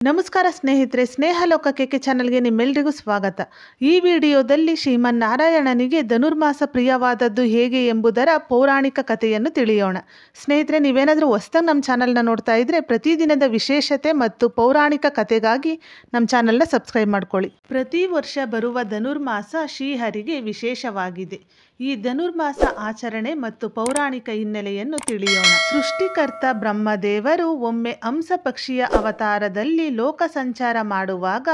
ನಮಸ್ಕಾರ ಸ್ನೇಹಿತರೆ, ಸ್ನೇಹ ಲೋಕ ಕೆಕೆ ಚಾನಲ್ಗೆ ನಿಮ್ಮೆಲ್ಲರಿಗೂ ಸ್ವಾಗತ. ಈ ವಿಡಿಯೋದಲ್ಲಿ ಶ್ರೀಮನ್ನಾರಾಯಣನಿಗೆ ಧನುರ್ಮಾಸ ಪ್ರಿಯವಾದದ್ದು ಹೇಗೆ ಎಂಬುದರ ಪೌರಾಣಿಕ ಕಥೆಯನ್ನು ತಿಳಿಯೋಣ. ಸ್ನೇಹಿತರೆ, ನೀವೇನಾದರೂ ಹೊಸದಾಗಿ ನಮ್ಮ ಚಾನಲ್ನ ನೋಡ್ತಾ ಇದ್ರೆ ಪ್ರತಿದಿನದ ವಿಶೇಷತೆ ಮತ್ತು ಪೌರಾಣಿಕ ಕಥೆಗಾಗಿ ನಮ್ಮ ಚಾನಲ್ನ ಸಬ್ಸ್ಕ್ರೈಬ್ ಮಾಡ್ಕೊಳ್ಳಿ. ಪ್ರತಿ ವರ್ಷ ಬರುವ ಧನುರ್ಮಾಸ ಶ್ರೀಹರಿಗೆ ವಿಶೇಷವಾಗಿದೆ. ಈ ಧನುರ್ಮಾಸ ಆಚರಣೆ ಮತ್ತು ಪೌರಾಣಿಕ ಹಿನ್ನೆಲೆಯನ್ನು ತಿಳಿಯೋಣ. ಸೃಷ್ಟಿಕರ್ತ ಬ್ರಹ್ಮದೇವರು ಒಮ್ಮೆ ಹಂಸ ಪಕ್ಷಿಯ ಅವತಾರದಲ್ಲಿ ಲೋಕ ಸಂಚಾರ ಮಾಡುವಾಗ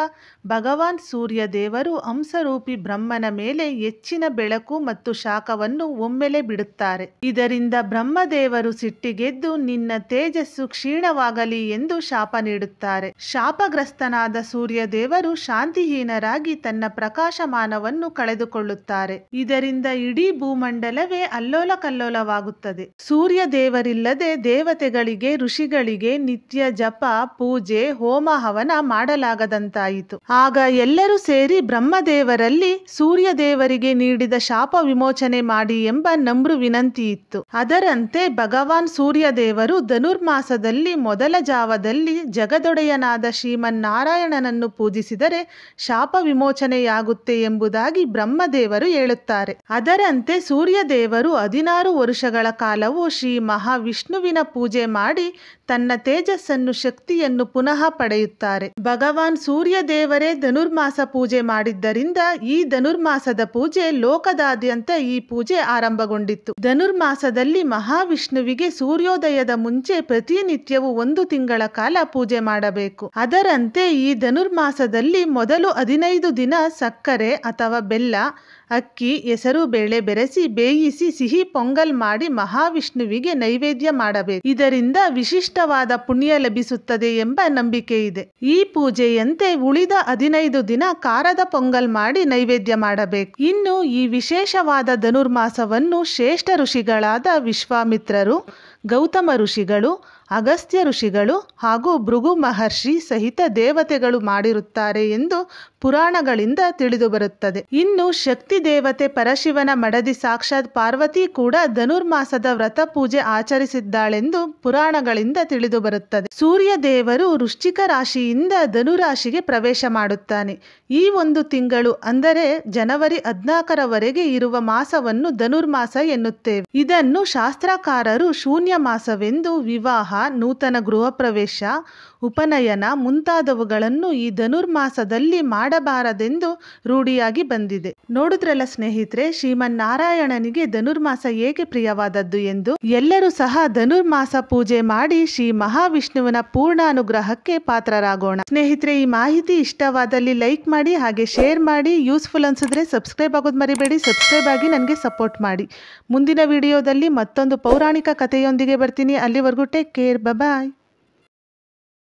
ಭಗವಾನ್ ಸೂರ್ಯ ದೇವರು ಹಂಸರೂಪಿ ಬ್ರಹ್ಮನ ಮೇಲೆ ಹೆಚ್ಚಿನ ಬೆಳಕು ಮತ್ತು ಶಾಖವನ್ನು ಒಮ್ಮೆಲೆ ಬಿಡುತ್ತಾರೆ. ಇದರಿಂದ ಬ್ರಹ್ಮದೇವರು ಸಿಟ್ಟಿಗೆದ್ದು ನಿನ್ನ ತೇಜಸ್ಸು ಕ್ಷೀಣವಾಗಲಿ ಎಂದು ಶಾಪ ನೀಡುತ್ತಾರೆ. ಶಾಪಗ್ರಸ್ತನಾದ ಸೂರ್ಯ ದೇವರು ಶಾಂತಿಹೀನರಾಗಿ ತನ್ನ ಪ್ರಕಾಶಮಾನವನ್ನು ಕಳೆದುಕೊಳ್ಳುತ್ತಾರೆ. ಇದರಿಂದ ಇಡೀ ಭೂಮಂಡಲವೇ ಅಲ್ಲೋಲ ಕಲ್ಲೋಲವಾಗುತ್ತದೆ. ಸೂರ್ಯ ದೇವರಿಲ್ಲದೆ ದೇವತೆಗಳಿಗೆ, ಋಷಿಗಳಿಗೆ ನಿತ್ಯ ಜಪ, ಪೂಜೆ, ಹೋಮ ಹವನ ಮಾಡಲಾಗದಂತಾಯಿತು. ಆಗ ಎಲ್ಲರೂ ಸೇರಿ ಬ್ರಹ್ಮದೇವರಲ್ಲಿ ಸೂರ್ಯ ದೇವರಿಗೆ ನೀಡಿದ ಶಾಪ ವಿಮೋಚನೆ ಮಾಡಿ ಎಂಬ ನಮ್ರ ವಿನಂತಿ ಇತ್ತು. ಅದರಂತೆ ಭಗವಾನ್ ಸೂರ್ಯ ದೇವರು ಧನುರ್ಮಾಸದಲ್ಲಿ ಮೊದಲ ಜಾವದಲ್ಲಿ ಜಗದೊಡೆಯನಾದ ಶ್ರೀಮನ್ನಾರಾಯಣನನ್ನು ಪೂಜಿಸಿದರೆ ಶಾಪ ವಿಮೋಚನೆಯಾಗುತ್ತೆ ಎಂಬುದಾಗಿ ಬ್ರಹ್ಮದೇವರು ಹೇಳುತ್ತಾರೆ. ಅದರಂತೆ ಸೂರ್ಯ ದೇವರು 16 ವರುಷಗಳ ಕಾಲವು ಶ್ರೀ ಮಹಾವಿಷ್ಣುವಿನ ಪೂಜೆ ಮಾಡಿ ತನ್ನ ತೇಜಸ್ಸನ್ನು, ಶಕ್ತಿಯನ್ನು ಪುನಃ ಪಡೆಯುತ್ತಾರೆ. ಭಗವಾನ್ ಸೂರ್ಯ ದೇವರೇ ಧನುರ್ಮಾಸ ಪೂಜೆ ಮಾಡಿದ್ದರಿಂದ ಈ ಧನುರ್ಮಾಸದ ಪೂಜೆ ಲೋಕದಾದ್ಯಂತ ಈ ಪೂಜೆ ಆರಂಭಗೊಂಡಿತ್ತು. ಧನುರ್ಮಾಸದಲ್ಲಿ ಮಹಾವಿಷ್ಣುವಿಗೆ ಸೂರ್ಯೋದಯದ ಮುಂಚೆ ಪ್ರತಿನಿತ್ಯವೂ 1 ತಿಂಗಳ ಕಾಲ ಪೂಜೆ ಮಾಡಬೇಕು. ಅದರಂತೆ ಈ ಧನುರ್ಮಾಸದಲ್ಲಿ ಮೊದಲು 15 ದಿನ ಸಕ್ಕರೆ ಅಥವಾ ಬೆಲ್ಲ, ಅಕ್ಕಿ, ಹೆಸರು ಬೇಳೆ ಬೆರೆಸಿ ಬೇಯಿಸಿ ಸಿಹಿ ಪೊಂಗಲ್ ಮಾಡಿ ಮಹಾವಿಷ್ಣುವಿಗೆ ನೈವೇದ್ಯ ಮಾಡಬೇಕು. ಇದರಿಂದ ವಿಶಿಷ್ಟವಾದ ಪುಣ್ಯ ಲಭಿಸುತ್ತದೆ ಎಂಬ ನಂಬಿಕೆ ಇದೆ. ಈ ಪೂಜೆಯಂತೆ ಉಳಿದ 15 ದಿನ ಖಾರದ ಪೊಂಗಲ್ ಮಾಡಿ ನೈವೇದ್ಯ ಮಾಡಬೇಕು. ಇನ್ನು ಈ ವಿಶೇಷವಾದ ಧನುರ್ಮಾಸವನ್ನು ಶ್ರೇಷ್ಠ ಋಷಿಗಳಾದ ವಿಶ್ವಾಮಿತ್ರರು, ಗೌತಮ ಋಷಿಗಳು, ಅಗಸ್ತ್ಯ ಋಷಿಗಳು ಹಾಗೂ ಭೃಗು ಮಹರ್ಷಿ ಸಹಿತ ದೇವತೆಗಳು ಮಾಡಿರುತ್ತಾರೆ ಎಂದು ಪುರಾಣಗಳಿಂದ ತಿಳಿದುಬರುತ್ತದೆ. ಇನ್ನು ಶಕ್ತಿ ದೇವತೆ ಪರಶಿವನ ಮಡದಿ ಸಾಕ್ಷಾತ್ ಪಾರ್ವತಿ ಕೂಡ ಧನುರ್ಮಾಸದ ವ್ರತ ಪೂಜೆ ಆಚರಿಸಿದ್ದಾಳೆಂದು ಪುರಾಣಗಳಿಂದ ತಿಳಿದುಬರುತ್ತದೆ. ಸೂರ್ಯ ದೇವರು ವೃಶ್ಚಿಕ ರಾಶಿಯಿಂದ ಧನುರಾಶಿಗೆ ಪ್ರವೇಶ ಮಾಡುತ್ತಾನೆ. ಈ 1 ತಿಂಗಳು ಅಂದರೆ ಜನವರಿ 14ರವರೆಗೆ ಇರುವ ಮಾಸವನ್ನು ಧನುರ್ಮಾಸ ಎನ್ನುತ್ತೇವೆ. ಇದನ್ನು ಶಾಸ್ತ್ರಕಾರರು ಶೂನ್ಯ ಮಾಸವೆಂದು ವಿವಾಹ, ನೂತನ ಗೃಹ ಪ್ರವೇಶ, ಉಪನಯನ ಮುಂತಾದವುಗಳನ್ನು ಈ ಧನುರ್ಮಾಸದಲ್ಲಿ ಮಾಡಬಾರದೆಂದು ರೂಢಿಯಾಗಿ ಬಂದಿದೆ. ನೋಡಿದ್ರಲ್ಲ ಸ್ನೇಹಿತರೆ, ಶ್ರೀಮನ್ನಾರಾಯಣನಿಗೆ ಧನುರ್ಮಾಸ ಏಕೆ ಪ್ರಿಯವಾದದ್ದು ಎಂದು. ಎಲ್ಲರೂ ಸಹ ಧನುರ್ಮಾಸ ಪೂಜೆ ಮಾಡಿ ಶ್ರೀ ಮಹಾವಿಷ್ಣುವಿನ ಪೂರ್ಣ ಅನುಗ್ರಹಕ್ಕೆ ಪಾತ್ರರಾಗೋಣ. ಸ್ನೇಹಿತರೆ, ಈ ಮಾಹಿತಿ ಇಷ್ಟವಾದಲ್ಲಿ ಲೈಕ್ ಮಾಡಿ, ಹಾಗೆ ಶೇರ್ ಮಾಡಿ. ಯೂಸ್ಫುಲ್ ಅನ್ಸಿದ್ರೆ ಸಬ್ಸ್ಕ್ರೈಬ್ ಆಗೋದು ಮರಿಬೇಡಿ. ಸಬ್ಸ್ಕ್ರೈಬ್ ಆಗಿ ನನಗೆ ಸಪೋರ್ಟ್ ಮಾಡಿ. ಮುಂದಿನ ವಿಡಿಯೋದಲ್ಲಿ ಮತ್ತೊಂದು ಪೌರಾಣಿಕ ಕಥೆಯೊಂದಿಗೆ ಬರ್ತೀನಿ. ಅಲ್ಲಿವರೆಗೂ ಟೇಕ್ ಕೇರ್, ಬಾಯ್.